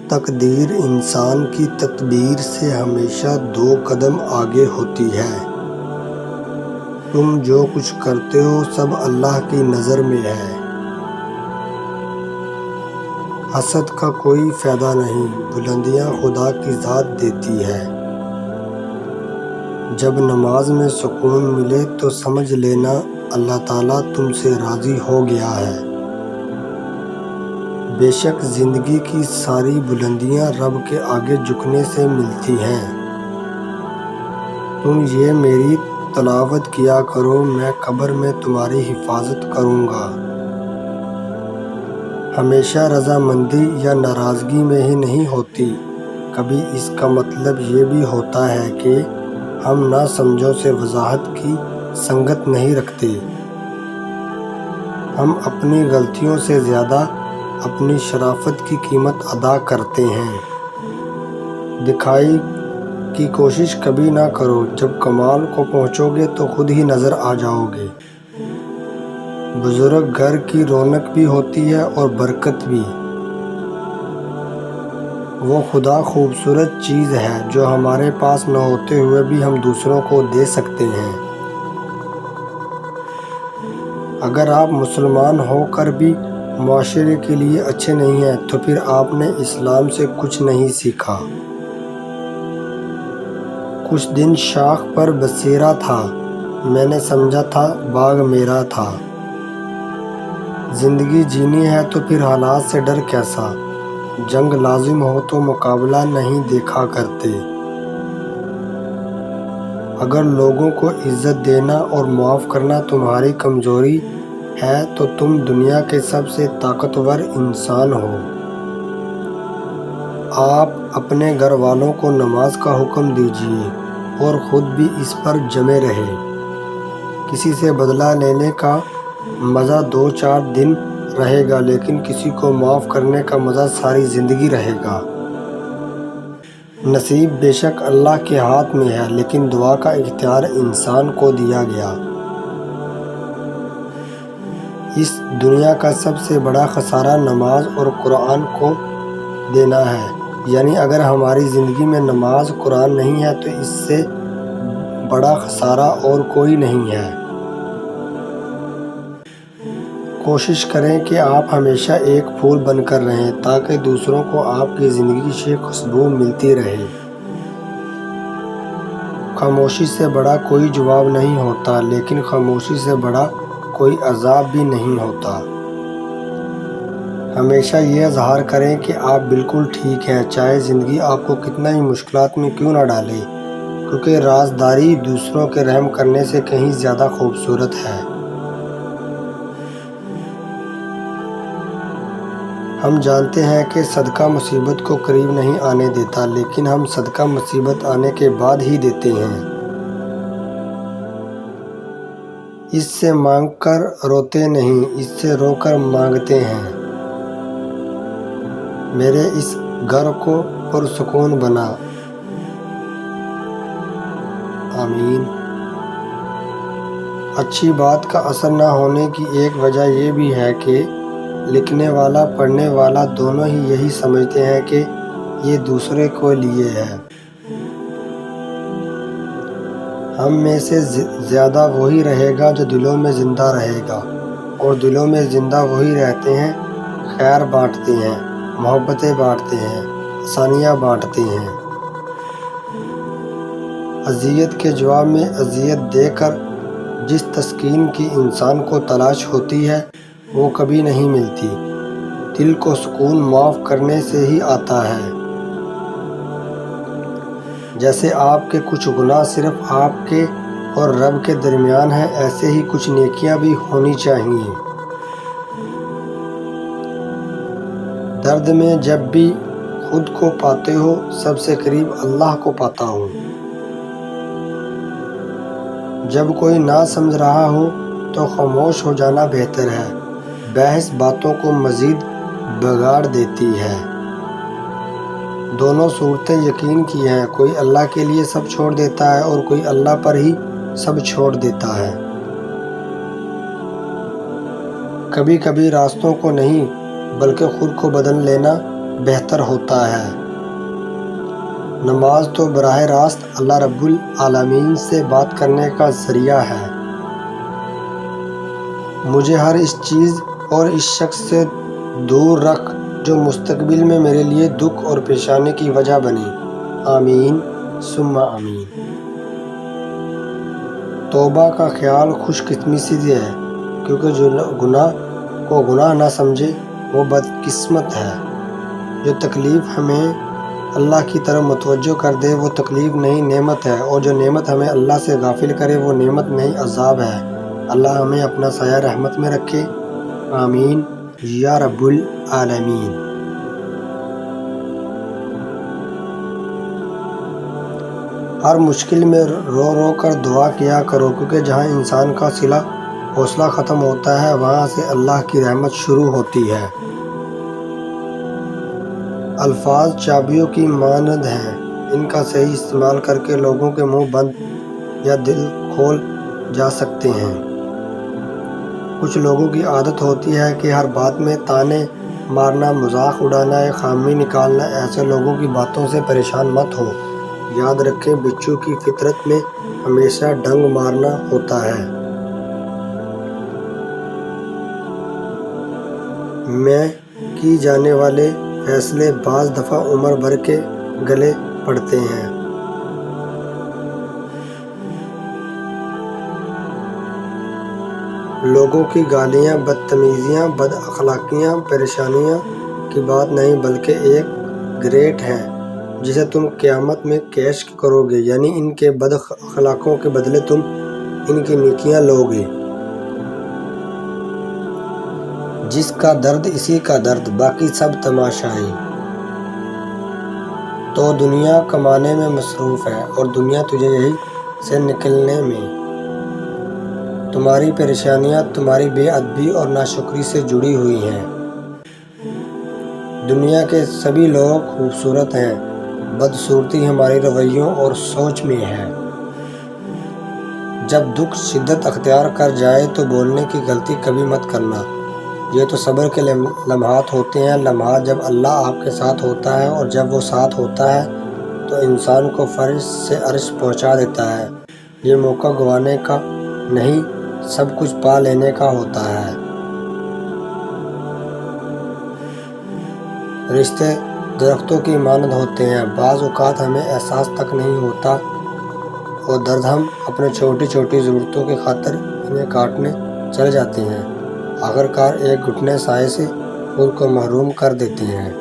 تقدیر انسان کی تدبیر سے ہمیشہ 2 قدم آگے ہوتی ہے۔ تم جو کچھ کرتے ہو سب اللہ کی نظر میں ہے۔ حسد کا کوئی فائدہ نہیں، بلندیاں خدا کی ذات دیتی ہے۔ جب نماز میں سکون ملے تو سمجھ لینا اللہ تعالیٰ تم سے راضی ہو گیا ہے۔ بے شک زندگی کی ساری بلندیاں رب کے آگے جھکنے سے ملتی ہیں۔ تم یہ میری تلاوت کیا کرو، میں قبر میں تمہاری حفاظت کروں گا۔ ہمیشہ رضامندی یا ناراضگی میں ہی نہیں ہوتی، کبھی اس کا مطلب یہ بھی ہوتا ہے کہ ہم ناسمجھوں سے وضاحت کی سنگت نہیں رکھتے۔ ہم اپنی غلطیوں سے زیادہ اپنی شرافت کی قیمت ادا کرتے ہیں۔ دکھائی کی کوشش کبھی نہ کرو، جب کمال کو پہنچو گے تو خود ہی نظر آ جاؤ گے۔ بزرگ گھر کی رونق بھی ہوتی ہے اور برکت بھی۔ وہ خدا خوبصورت چیز ہے جو ہمارے پاس نہ ہوتے ہوئے بھی ہم دوسروں کو دے سکتے ہیں۔ اگر آپ مسلمان ہو کر بھی معاشرے کے لیے اچھے نہیں ہیں تو پھر آپ نے اسلام سے کچھ نہیں سیکھا۔ کچھ دن شاخ پر بسیرا تھا، میں نے سمجھا تھا باغ میرا تھا۔ زندگی جینی ہے تو پھر حالات سے ڈر کیسا؟ جنگ لازم ہو تو مقابلہ نہیں دیکھا کرتے۔ اگر لوگوں کو عزت دینا اور معاف کرنا تمہاری کمزوری ہے تو تم دنیا کے سب سے طاقتور انسان ہو۔ آپ اپنے گھر والوں کو نماز کا حکم دیجیے اور خود بھی اس پر جمے رہے۔ کسی سے بدلہ لینے کا مزہ 2-4 دن رہے گا، لیکن کسی کو معاف کرنے کا مزہ ساری زندگی رہے گا۔ نصیب بے شک اللہ کے ہاتھ میں ہے، لیکن دعا کا اختیار انسان کو دیا گیا۔ اس دنیا کا سب سے بڑا خسارہ نماز اور قرآن کو دینا ہے، یعنی اگر ہماری زندگی میں نماز قرآن نہیں ہے تو اس سے بڑا خسارہ اور کوئی نہیں ہے۔ کوشش کریں کہ آپ ہمیشہ ایک پھول بن کر رہیں تاکہ دوسروں کو آپ کی زندگی سے خوشبو ملتی رہے۔ خاموشی سے بڑا کوئی جواب نہیں ہوتا، لیکن خاموشی سے بڑا کوئی عذاب بھی نہیں ہوتا۔ ہمیشہ یہ اظہار کریں کہ آپ بالکل ٹھیک ہیں، چاہے زندگی آپ کو کتنا ہی مشکلات میں کیوں نہ ڈالے، کیونکہ رازداری دوسروں کے رحم کرنے سے کہیں زیادہ خوبصورت ہے۔ ہم جانتے ہیں کہ صدقہ مصیبت کو قریب نہیں آنے دیتا، لیکن ہم صدقہ مصیبت آنے کے بعد ہی دیتے ہیں۔ اس سے مانگ کر روتے نہیں، اس سے رو کر مانگتے ہیں۔ میرے اس گھر کو پرسکون بنا۔ آمین۔ اچھی بات کا اثر نہ ہونے کی ایک وجہ یہ بھی ہے کہ لکھنے والا پڑھنے والا دونوں ہی یہی سمجھتے ہیں کہ یہ دوسرے کے لیے ہے۔ ہم میں سے زیادہ وہی رہے گا جو دلوں میں زندہ رہے گا، اور دلوں میں زندہ وہی رہتے ہیں خیر بانٹتے ہیں، محبتیں بانٹتے ہیں، آسانیاں بانٹتے ہیں۔ اذیت کے جواب میں اذیت دے کر جس تسکین کی انسان کو تلاش ہوتی ہے وہ کبھی نہیں ملتی۔ دل کو سکون معاف کرنے سے ہی آتا ہے۔ جیسے آپ کے کچھ گناہ صرف آپ کے اور رب کے درمیان ہیں، ایسے ہی کچھ نیکیاں بھی ہونی چاہیے۔ درد میں جب بھی خود کو پاتے ہو، سب سے قریب اللہ کو پاتا ہوں۔ جب کوئی نہ سمجھ رہا ہو تو خاموش ہو جانا بہتر ہے، بحث باتوں کو مزید بگاڑ دیتی ہے۔ دونوں صورتیں یقین کی ہیں، کوئی اللہ کے لیے سب چھوڑ دیتا ہے اور کوئی اللہ پر ہی سب چھوڑ دیتا ہے۔ کبھی کبھی راستوں کو نہیں بلکہ خود کو بدل لینا بہتر ہوتا ہے۔ نماز تو براہ راست اللہ رب العالمین سے بات کرنے کا ذریعہ ہے۔ مجھے ہر اس چیز اور اس شخص سے دور رکھ جو مستقبل میں میرے لیے دکھ اور پریشانی کی وجہ بنے۔ آمین ثم آمین۔ توبہ کا خیال خوش قسمتی سے ہے، کیونکہ جو گناہ کو گناہ نہ سمجھے وہ بدقسمت ہے۔ جو تکلیف ہمیں اللہ کی طرف متوجہ کر دے وہ تکلیف نہیں نعمت ہے، اور جو نعمت ہمیں اللہ سے غافل کرے وہ نعمت نہیں عذاب ہے۔ اللہ ہمیں اپنا سایہ رحمت میں رکھے، آمین یا رب العالمین۔ ہر مشکل میں رو رو کر دعا کیا کرو، کیونکہ جہاں انسان کا صلہ حوصلہ ختم ہوتا ہے وہاں سے اللہ کی رحمت شروع ہوتی ہے۔ الفاظ چابیوں کی مانند ہیں، ان کا صحیح استعمال کر کے لوگوں کے منہ بند یا دل کھول جا سکتے ہیں۔ کچھ لوگوں کی عادت ہوتی ہے کہ ہر بات میں طعنے مارنا، مذاق اڑانا یا خامی نکالنا۔ ایسے لوگوں کی باتوں سے پریشان مت ہو۔ یاد رکھیں بچھو کی فطرت میں ہمیشہ ڈنگ مارنا ہوتا ہے۔ میں کی جانے والے فیصلے بعض دفعہ عمر بھر کے گلے پڑتے ہیں۔ لوگوں کی گالیاں، بدتمیزیاں، بد اخلاقیاں پریشانیوں کی بات نہیں بلکہ ایک گریٹ ہے جسے تم قیامت میں کیش کرو گے، یعنی ان کے بد اخلاقوں کے بدلے تم ان کی نیکیاں لو گے۔ جس کا درد اسی کا درد، باقی سب تماشائی۔ تو دنیا کمانے میں مصروف ہے اور دنیا تجھے یہیں سے نکلنے میں۔ تمہاری پریشانیاں تمہاری بے ادبی اور ناشکری سے جڑی ہوئی ہیں۔ دنیا کے سبھی لوگ خوبصورت ہیں، بدصورتی ہمارے رویوں اور سوچ میں ہے۔ جب دکھ شدت اختیار کر جائے تو بولنے کی غلطی کبھی مت کرنا۔ یہ تو صبر کے لمحات ہوتے ہیں، لمحات جب اللہ آپ کے ساتھ ہوتا ہے، اور جب وہ ساتھ ہوتا ہے تو انسان کو فرش سے عرش پہنچا دیتا ہے۔ یہ موقع گنوانے کا نہیں، سب کچھ پا لینے کا ہوتا ہے۔ رشتے درختوں کی مانند ہوتے ہیں، بعض اوقات ہمیں احساس تک نہیں ہوتا اور درد ہم اپنے چھوٹی چھوٹی ضرورتوں کی خاطر انہیں کاٹنے چل جاتے ہیں، آخرکار ایک گھٹنے سائے سے خود کو محروم کر دیتے ہیں۔